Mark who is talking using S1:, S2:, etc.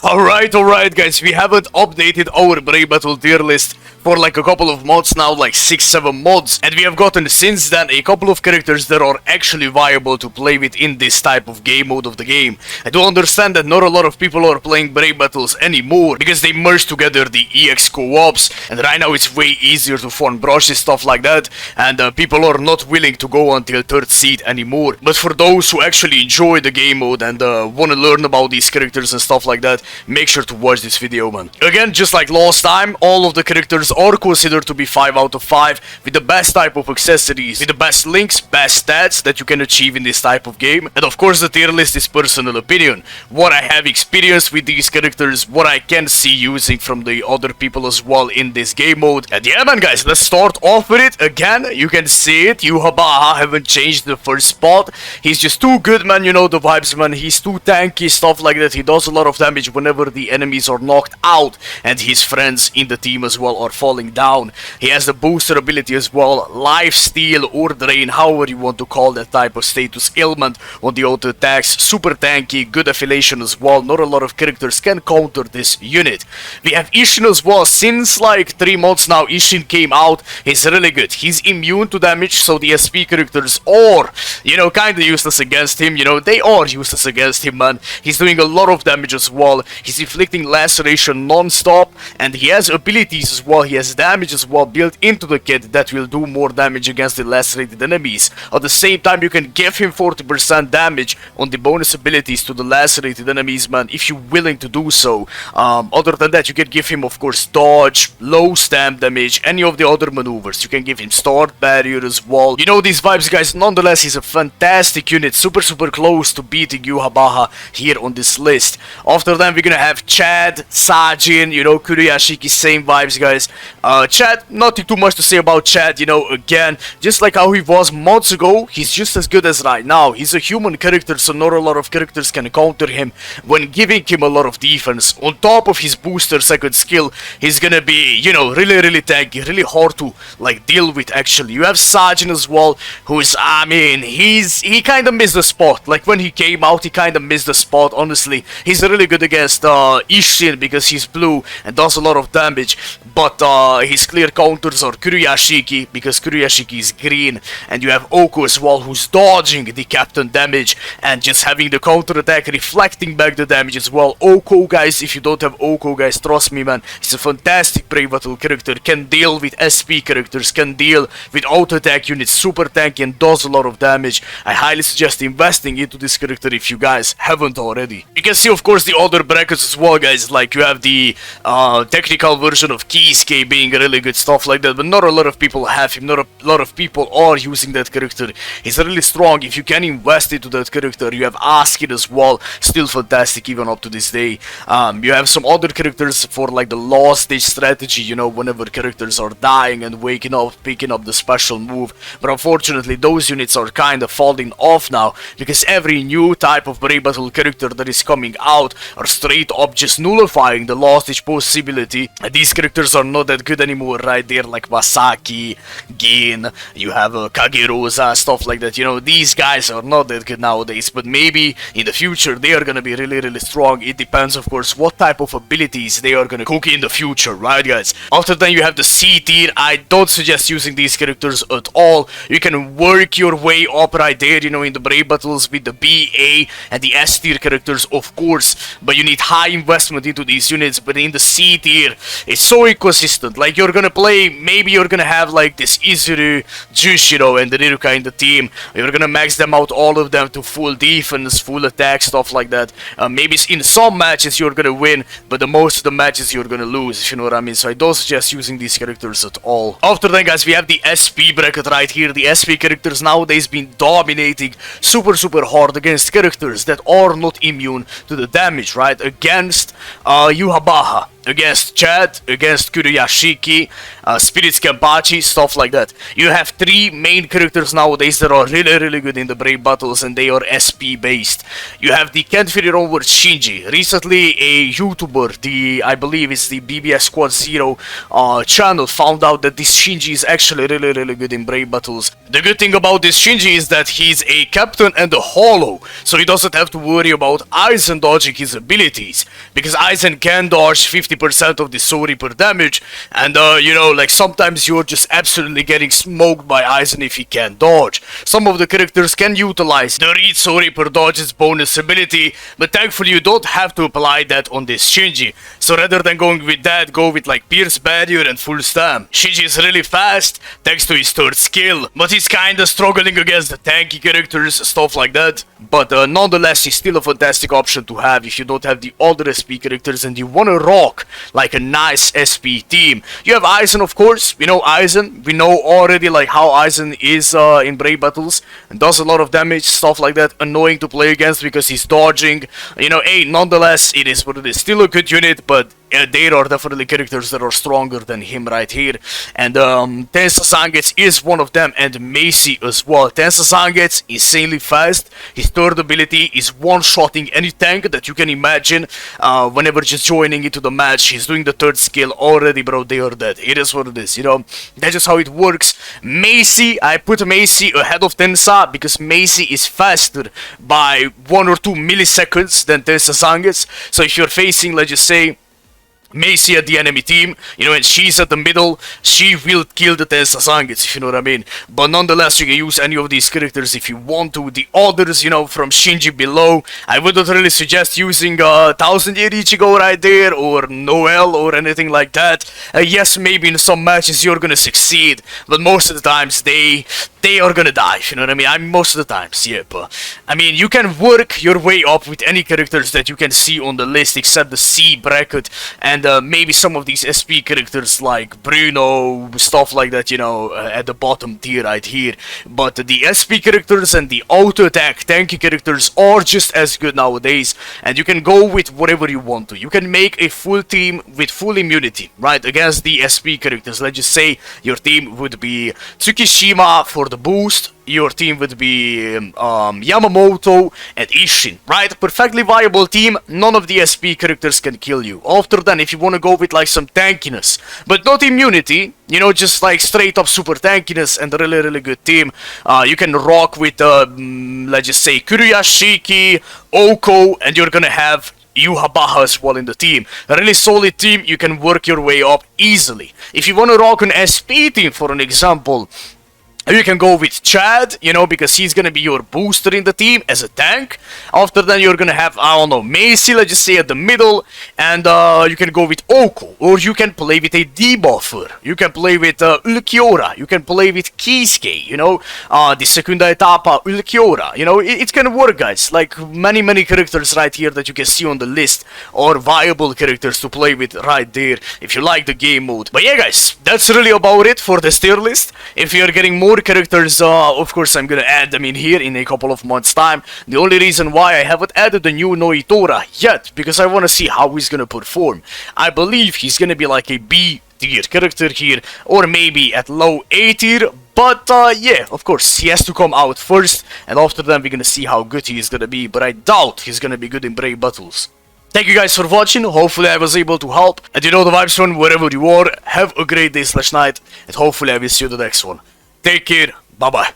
S1: Alright guys, we haven't updated our Brave Battle tier list for like a couple of mods now, like 6-7 mods, and we have gotten since then a couple of characters that are actually viable to play with in this type of game mode of the game. I do understand that not a lot of people are playing Brave Battles anymore, because they merged together the EX co-ops, and right now it's way easier to form brushes, stuff like that, and people are not willing to go until 3rd seed anymore. But for those who actually enjoy the game mode and wanna learn about these characters and stuff like that, make sure to watch this video, man. Again, just like last time, all of the characters are considered to be 5 out of 5, with the best type of accessories, with the best links, best stats that you can achieve in this type of game. And of course the tier list is personal opinion. What I have experienced with these characters, what I can see using from the other people as well in this game mode. And yeah man guys, let's start off with it. Again, you can see it, Yhwach haven't changed the first spot. He's just too good, man, you know the vibes, man. He's too tanky, stuff like that. He does a lot of damage whenever the enemies are knocked out, and his friends in the team as well are falling down. He has the booster ability as well, life steal or drain, however you want to call that type of status ailment on the auto attacks. Super tanky, good affiliation as well. Not a lot of characters can counter this unit. We have Isshin as well. Since like 3 months now Isshin came out. He's really good. He's immune to damage, so the SP characters are, you know, kinda useless against him. You know, they are useless against him, man. He's doing a lot of damage as well. He's inflicting laceration non-stop, and he has abilities as well. He has damage as well built into the kit that will do more damage against the lacerated enemies. At the same time, you can give him 40% damage on the bonus abilities to the lacerated enemies, man, if you're willing to do so. Other than that, you can give him, of course, dodge, low stamp damage, any of the other maneuvers. You can give him start barrier as well. You know these vibes, guys. Nonetheless, he's a fantastic unit, super close to beating Yhwach here on this list. After that, we're gonna have Chad, Sajin, you know, Kuriyashiki, same vibes, guys. Chad, nothing too much to say about Chad, you know, again, just like how he was months ago, he's just as good as right now. He's a human character, so not a lot of characters can counter him when giving him a lot of defense. On top of his booster second skill, he's gonna be, you know, really tanky, really hard to, like, deal with, actually. You have Sajin as well, who's, I mean, he kinda missed the spot. Like, when he came out, he kinda missed the spot, honestly. He's really good against Isshin because he's blue and does a lot of damage, but his clear counters are Kuriyashiki because Kuriyashiki is green, and you have Ouko as well, who's dodging the captain damage and just having the counter attack reflecting back the damage as well. Ouko, guys, if you don't have Ouko, guys, trust me, man, he's a fantastic Brave Battle character, can deal with SP characters, can deal with auto attack units, super tanky, and does a lot of damage. I highly suggest investing into this character if you guys haven't already. You can see, of course, the other brackets as well, guys. Like, you have the technical version of Kisuke being really good, stuff like that, but not a lot of people have him, not a lot of people are using that character. He's really strong. If you can invest into that character, you have Askin as well, still fantastic even up to this day. You have some other characters for like the last stage strategy, you know, whenever characters are dying and waking up, picking up the special move, but unfortunately those units are kind of falling off now, because every new type of Brave Battle character that is coming out are straight up just nullifying the last stage possibility, and these characters are not that good anymore, right there, like Masaki, Gin, you have Kagerosa, stuff like that. You know, these guys are not that good nowadays, but maybe in the future they are gonna be really strong. It depends, of course, what type of abilities they are gonna cook in the future, right guys? After that, you have the C tier. I don't suggest using these characters at all. You can work your way up right there, you know, in the Brave Battles with the B, A, and the S tier characters, of course, but you need high investment into these units. But in the C tier, it's so inconsistent. Like, you're gonna play, maybe you're gonna have like this Izuru, Jushiro, and the Riruka in the team. You're gonna max them out, all of them, to full defense, full attack, stuff like that. Maybe in some matches you're gonna win, but the most of the matches you're gonna lose, if you know what I mean. So I don't suggest using these characters at all. After that, guys, we have the SP bracket right here. The SP characters nowadays been dominating super hard against characters that are not immune to the damage, right? Against Yhwach. against Chad, against Kuruyashiki, Spirit's Kenpachi, stuff like that. You have 3 main characters nowadays that are really good in the Brave battles, and they are SP based. You have the Kenfiri Onward Shinji. Recently a YouTuber, I believe it's the BBS Squad Zero channel, found out that this Shinji is actually really good in Brave battles. The good thing about this Shinji is that he's a captain and a holo, so he doesn't have to worry about Aizen dodging his abilities, because Aizen can dodge 50% of the Sori per damage, and you know, like sometimes you're just absolutely getting smoked by Aizen if he can't dodge. Some of the characters can utilize the read Sori per dodge's bonus ability, but thankfully you don't have to apply that on this Shinji. So rather than going with that, go with like Pierce Barrier and Full Stam. Shinji is really fast thanks to his 3rd skill, but he's kinda struggling against the tanky characters, stuff like that. But nonetheless, he's still a fantastic option to have if you don't have the other SP characters and you wanna rock like a nice SP team. You have Aizen, of course. We know Aizen. We know already like how Aizen is in Brave battles and does a lot of damage, stuff like that. Annoying to play against because he's dodging. You know, hey, nonetheless, it is what it is. Still a good unit, but there are definitely characters that are stronger than him right here, and Tensa Zangetsu is one of them, and Macy as well. Tensa Zangetsu, insanely fast. His 3rd ability is one-shotting any tank that you can imagine. Whenever just joining into the match, he's doing the 3rd skill already, bro, they are dead. It is what it is, you know. That's just how it works. Macy, I put Macy ahead of Tensa because Macy is faster by 1 or 2 milliseconds than Tensa Zangetsu. So if you're facing, let's just say, Macy at the enemy team, you know, and she's at the middle, she will kill the Tensa Zangetsu, if you know what I mean. But nonetheless, you can use any of these characters if you want to. The others, you know, from Shinji below, I wouldn't really suggest using 1000 Year Ichigo right there, or Noel, or anything like that. Yes, maybe in some matches you're gonna succeed, but most of the times they are gonna die, you know what I mean? Most of the times, yeah, but I mean, you can work your way up with any characters that you can see on the list except the C bracket, and maybe some of these SP characters like Bruno, stuff like that, you know, at the bottom tier right here. But the SP characters and the auto attack tanky characters are just as good nowadays, and you can go with whatever you want to. You can make a full team with full immunity, right, against the SP characters. Let's just say your team would be Tsukishima for the boost, your team would be Yamamoto and Isshin, right? Perfectly viable team, none of the SP characters can kill you. After that, if you want to go with like some tankiness, but not immunity, you know, just like straight up super tankiness and really good team, you can rock with, let's just say, Kuruyashiki, Ouko, and you're gonna have Yhwach as well in the team. A really solid team, you can work your way up easily. If you want to rock an SP team, for an example, you can go with Chad, you know, because he's gonna be your booster in the team as a tank. After that, you're gonna have, I don't know, Macy, let's just say, at the middle, and you can go with Ouko, or you can play with a debuffer. You can play with Ulquiorra, you can play with Kisuke, you know, the Segunda Etapa Ulquiorra, you know, it can work, guys. Like, many characters right here that you can see on the list are viable characters to play with right there, if you like the game mode. But yeah, guys, that's really about it for this tier list. If you're getting more characters, of course I'm gonna add them in here in a couple of months time. The only reason why I haven't added the new Noitora yet, because I want to see how he's gonna perform. I believe he's gonna be like a B tier character here, or maybe at low A tier, but yeah, of course, he has to come out first, and after that we're gonna see how good he is gonna be, but I doubt he's gonna be good in Brave battles. Thank you guys for watching, hopefully I was able to help, and you know the vibes one, wherever you are, have a great day / night, and hopefully I will see you in the next one. Take care, bye bye.